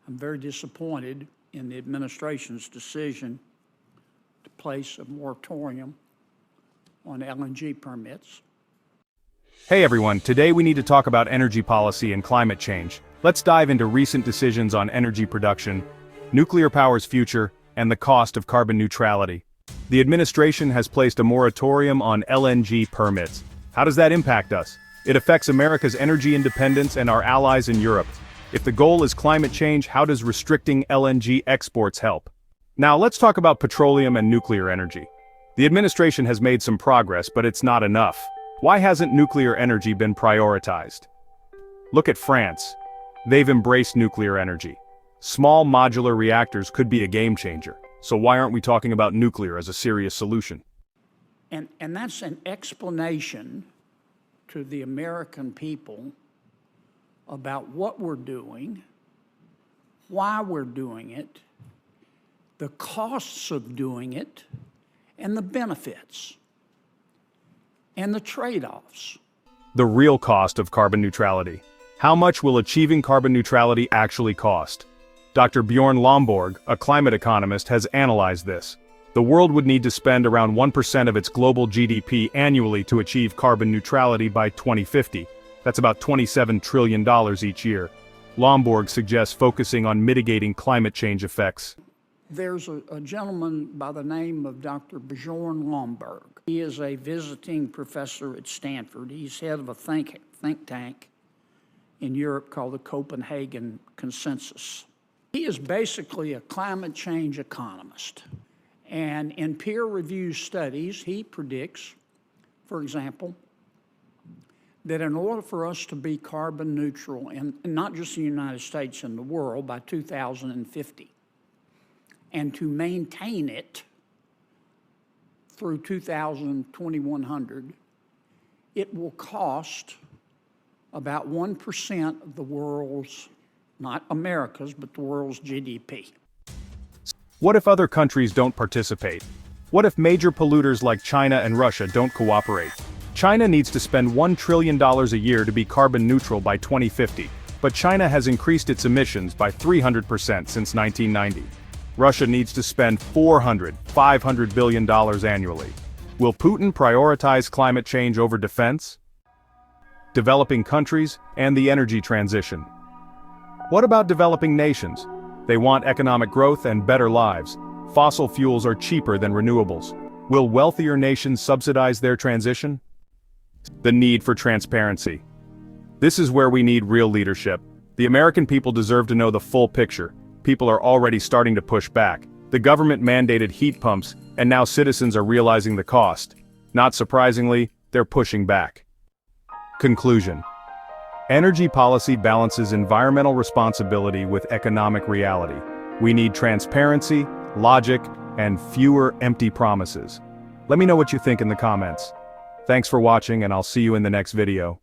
I'm very disappointed in the administration's decision to place a moratorium on LNG permits. Hey everyone, today we need to talk about energy policy and climate change. Let's dive into recent decisions on energy production, nuclear power's future, and the cost of carbon neutrality. The administration has placed a moratorium on LNG permits. How does that impact us? It affects America's energy independence and our allies in Europe. If the goal is climate change, how does restricting LNG exports help? Now let's talk about petroleum and nuclear energy. The administration has made some progress, but it's not enough. Why hasn't nuclear energy been prioritized? Look at France. They've embraced nuclear energy. Small modular reactors could be a game changer. So why aren't we talking about nuclear as a serious solution? And that's an explanation to the American people about what we're doing, why we're doing it, the costs of doing it, and the benefits, and the trade-offs. The real cost of carbon neutrality. How much will achieving carbon neutrality actually cost? Dr. Bjorn Lomborg, a climate economist, has analyzed this. The world would need to spend around 1% of its global GDP annually to achieve carbon neutrality by 2050. That's about $27 trillion each year. Lomborg suggests focusing on mitigating climate change effects. There's a gentleman by the name of Dr. Bjorn Lomborg. He is a visiting professor at Stanford. He's head of a think tank in Europe called the Copenhagen Consensus. He is basically a climate change economist. And in peer-reviewed studies, he predicts, for example, that in order for us to be carbon neutral, and not just the United States and the world, by 2050, and to maintain it through 2100, it will cost about 1% of the world's, not America's, but the world's GDP. What if other countries don't participate? What if major polluters like China and Russia don't cooperate? China needs to spend $1 trillion a year to be carbon neutral by 2050, but China has increased its emissions by 300% since 1990. Russia needs to spend $500 billion annually. Will Putin prioritize climate change over defense, developing countries, and the energy transition? What about developing nations? They want economic growth and better lives. Fossil fuels are cheaper than renewables. Will wealthier nations subsidize their transition? The need for transparency. This is where we need real leadership. The American people deserve to know the full picture. People are already starting to push back. The government mandated heat pumps, and now citizens are realizing the cost. Not surprisingly, they're pushing back. Conclusion. Energy policy balances environmental responsibility with economic reality. We need transparency, logic, and fewer empty promises. Let me know what you think in the comments. Thanks for watching, and I'll see you in the next video.